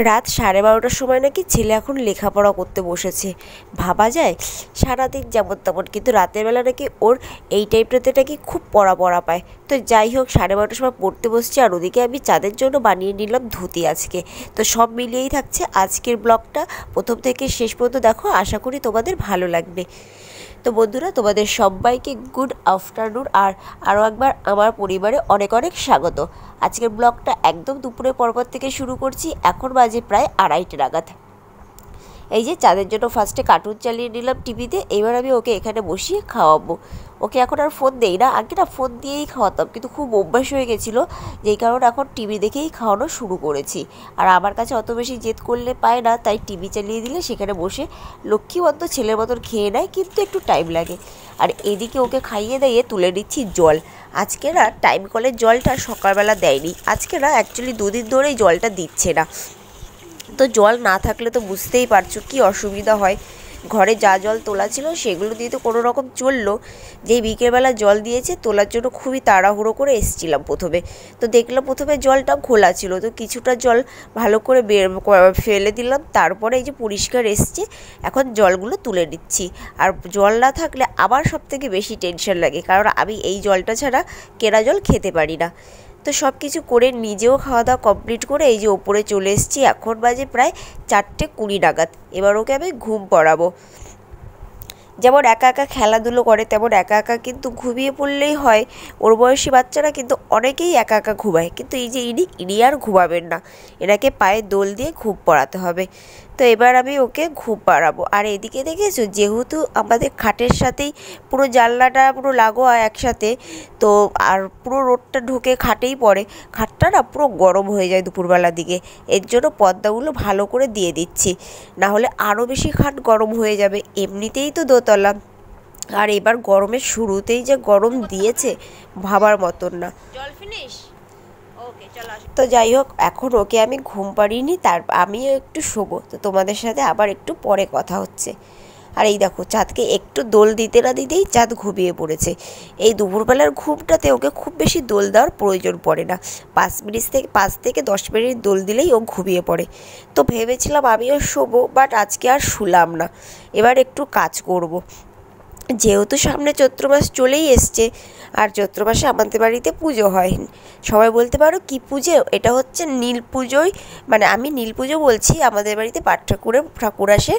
রাত 12:30টার সময় নাকি ছেলে এখন লেখাপড়া করতে বসেছে। ভাবা যায় সারাদিন যেমন তেমন, কিন্তু রাতের বেলা নাকি ওর এই টাইপটাতে নাকি খুব পড়া পায়। তো যাই হোক, 12:30টার সময় পড়তে বসছে, আর ওদিকে আমি চাঁদের জন্য বানিয়ে নিলাম ধুতি আজকে। তো সব মিলিয়েই থাকছে আজকের ব্লগটা, প্রথম থেকে শেষ পর্যন্ত দেখো, আশা করি তোমাদের ভালো লাগবে। তো বন্ধুরা, তোমাদের সবাইকে গুড আফটারনুন, আর আরও একবার আমার পরিবারে অনেক অনেক স্বাগত। আজকের ব্লগটা একদম দুপুরের পরপর থেকে শুরু করছি। এখন বাজে প্রায় 2:30 নাগাদ। এই যে চাঁদের জন্য ফার্স্টে কার্টুন চালিয়ে নিলাম টিভিতে। এবার আমি ওকে এখানে বসিয়ে খাওয়াবো। ওকে এখন আর ফোন দেই না, আগে না ফোন দিয়েই খাওয়াতাম, কিন্তু খুব অভ্যাস হয়ে গেছিলো, যেই কারণে এখন টিভি দেখেই খাওয়ানো শুরু করেছি। আর আমার কাছে অত বেশি জেদ করলে পায় না, তাই টিভি চালিয়ে দিলে সেখানে বসে লক্ষ্মীবন্ত ছেলের মতন খেয়ে নেয়, কিন্তু একটু টাইম লাগে। আর এদিকে ওকে খাইয়ে দিয়ে তুলে নিচ্ছি জল। আজকে না টাইম কলের জলটা সকালবেলা দেয়নি, আজকে না অ্যাকচুয়ালি 2 দিন ধরেই জলটা দিচ্ছে না। তো জল না থাকলে তো বুঝতেই পারছো কি অসুবিধা হয়। ঘরে যা জল তোলা ছিল সেগুলো দিয়ে তো কোনো রকম চললো। যেই বিকেলবেলা জল দিয়েছে, তোলার জন্য খুবই তাড়াহুড়ো করে এসেছিলাম প্রথমে। তো দেখলাম প্রথমে জলটা খোলা ছিল, তো কিছুটা জল ভালো করে ফেলে দিলাম, তারপরে এই যে পরিষ্কার এসছে। এখন জলগুলো তুলে নিচ্ছি। আর জল না থাকলে আবার সবথেকে বেশি টেনশন লাগে, কারণ আমি এই জলটা ছাড়া কেনা জল খেতে পারি না। তো সব কিছু করে নিজেও খাওয়া দাওয়া কমপ্লিট করে এই যে ওপরে চলে এসেছি। এখন বাজে প্রায় 4:20 নাগাদ। এবার ওকে আমি ঘুম পড়াবো। যেমন একা একা খেলাধুলো করে, তেমন একা একা কিন্তু ঘুমিয়ে পড়লেই হয়। ওর বয়সী বাচ্চারা কিন্তু অনেকেই একা একা ঘুমায়, কিন্তু এই যে ইনি আর ঘুমাবেন না, এনাকে পায়ে দোল দিয়ে ঘুম পড়াতে হবে। তো এবার আমি ওকে ঘুম পাড়াবো। আর এদিকে দেখেছো, যেহেতু আমাদের খাটের সাথেই পুরো জানলাটা পুরো লাগোয়া একসাথে, তো আর পুরো রোদটা ঢুকে খাটেই পড়ে, খাটটা না পুরো গরম হয়ে যায় দুপুরবেলার দিকে। এর জন্য পর্দাগুলো ভালো করে দিয়ে দিচ্ছি, না হলে আরও বেশি খাট গরম হয়ে যাবে। এমনিতেই তো দোতলা, আর এবার গরমের শুরুতেই যে গরম দিয়েছে ভাবার মতন না। জল ফিনিশ। তো যাই হোক, এখন ওকে আমি ঘুম পাড়িনি, তার আমিও একটু শোবো। তো তোমাদের সাথে আবার একটু পরে কথা হচ্ছে। আর এই দেখো, চাঁদকে একটু দোল দিতে না দিতেই চাঁদ ঘুমিয়ে পড়েছে। এই দুপুরবেলার ঘুমটাতে ওকে খুব বেশি দোল দেওয়ার প্রয়োজন পড়ে না, 5 থেকে 10 মিনিট দোল দিলেই ও ঘুমিয়ে পড়ে। তো ভেবেছিলাম আমিও শোবো, বাট আজকে আর শুলাম না, এবার একটু কাজ করব। যেহেতু সামনে চৈত্র মাস চলেই এসছে, আর চৈত্র মাসে আমাদের বাড়িতে পুজো হয়। সবাই বলতে পারো কি পুজো, এটা হচ্ছে নীল পুজোই, মানে আমি নীল পুজো বলছি, আমাদের বাড়িতে পাট ঠাকুর আসে,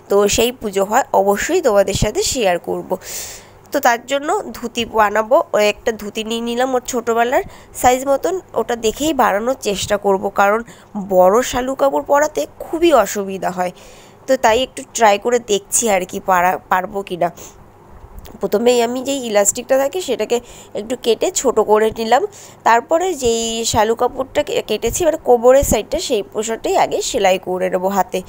তো সেই পুজো হয়। অবশ্যই তোমাদের সাথে শেয়ার করব। তো তার জন্য ধুতি বানাবো। ওই একটা ধুতি নিয়ে নিলাম ওর ছোটোবেলার সাইজ মতন, ওটা দেখেই বানানোর চেষ্টা করব, কারণ বড় শালু কাপড় পরাতে খুবই অসুবিধা হয়। তো তাই একটু ট্রাই করে দেখছি আর কি পারবো কি না। প্রথমেই আমি যেই ইলাস্টিকটা থাকে সেটাকে একটু কেটে ছোট করে নিলাম, তারপরে যেই শালু কাপড়টা কেটেছি এবার কোমরের সাইডটা, সেই পোশাকটাই আগে সেলাই করে নেবো হাতে।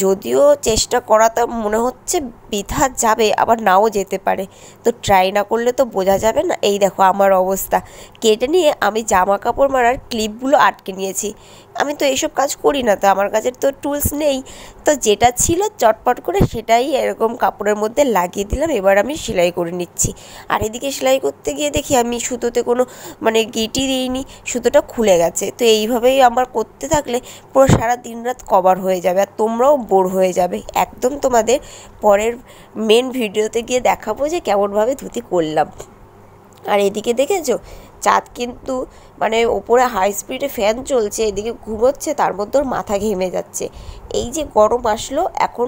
যদিও চেষ্টা করাটা মনে হচ্ছে বৃথা যাবে, আবার নাও যেতে পারে, তো ট্রাই না করলে তো বোঝা যাবে না। এই দেখো আমার অবস্থা, কেটে নিয়ে আমি জামা কাপড় মারার ক্লিপগুলো আটকে নিয়েছি। আমি তো এইসব কাজ করি না, তো আমার কাছে তো টুলস নেই, তো যেটা ছিল চটপট করে সেটাই এরকম কাপড়ের মধ্যে লাগিয়ে দিলাম। এবার আমি সেলাই করে নিচ্ছি। আর এদিকে সেলাই করতে গিয়ে দেখি আমি সুতোতে কোনো গিটি দিইনি, সুতোটা খুলে গেছে। তো এইভাবেই আমার করতে থাকলে পুরো সারা দিন রাত কভার হয়ে যাবে, আর তোমরাও বোর হয়ে যাবে একদম। তোমাদের পরের মেন ভিডিওতে গিয়ে দেখাবো যে কেমনভাবে ধুতি করলাম। আর এদিকে দেখেছো, চাঁদ কিন্তু ওপরে হাই স্পিডে ফ্যান চলছে, এদিকে ঘুমোচ্ছে, তার মধ্যে ওর মাথা ঘেমে যাচ্ছে। এই যে গরম আসলো এখন,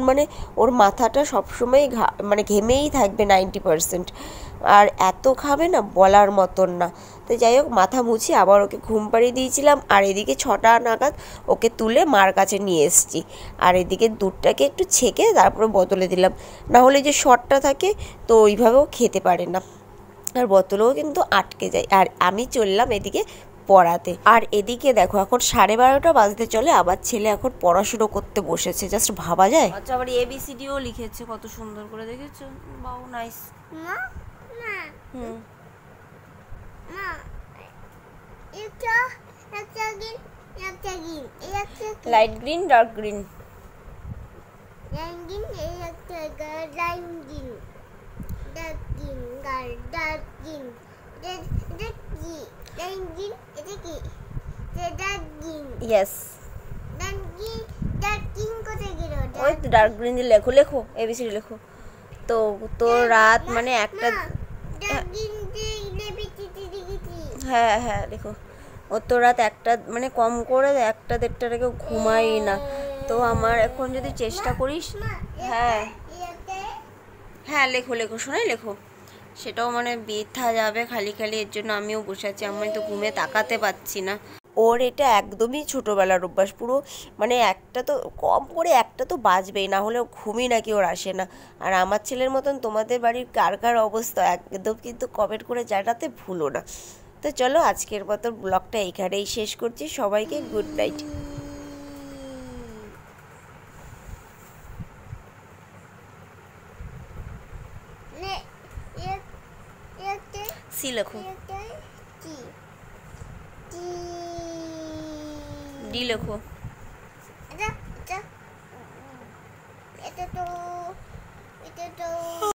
ওর মাথাটা সবসময় ঘেমেই থাকবে 90%, আর এত খাবে না বলার মতন না। তো যাই হোক, মাথা মুছি আবার ওকে ঘুম পাড়িয়ে দিয়েছিলাম। আর এদিকে 6টা নাগাদ ওকে তুলে মার কাছে নিয়ে এসেছি। আর এদিকে দুধটাকে একটু ছেঁকে তারপরে বোতলে দিলাম, না হলে যে শর্টটা থাকে তো ওইভাবেও খেতে পারে না, আর বোতলেও কিন্তু আটকে যায়। আর আমি চললাম এদিকে পড়াতে। আর এদিকে দেখো, এখন 12:30 বাজতে চলে, আবার ছেলে এখন পড়াশুনো করতে বসেছে, জাস্ট ভাবা যায়। আচ্ছা, আবার ABCDও লিখেছে কত সুন্দর করে, দেখেছো? বাউ, nice. Light green, dark green. Yes. ওই তো ডার্ক গ্রিন দিয়ে লেখো, লেখো এবিসিডি লেখো। তো তো রাত মানে একটা, হ্যাঁ হ্যাঁ লেখো। ও তো রাত একটা মানে কম করে 1টা 1:30টার আগে ঘুমাই না। তো আমার এখন যদি চেষ্টা করিস, হ্যাঁ হ্যাঁ লেখো লেখো শোনাই লেখো। সেটাও মানে বৃথা যাবে খালি খালি, এর জন্য আমিও বসে আছি, আমি তো ঘুমে তাকাতে পাচ্ছি না। ওর এটা একদমই ছোটোবেলার অভ্যাস পুরো, মানে একটা তো কম করে একটা তো বাজবেই, না হলে ঘুমই নাকি ওর আসে না। আর আমার ছেলের মতন তোমাদের বাড়ির কার কার অবস্থা একদম কিন্তু কমেন্ট করে জানাতে ভুলো না। তো চলো আজকের মতো ব্লগটা এইখানেই শেষ করছি, সবাইকে গুড নাইট। সি লেখো, ডি লেখো।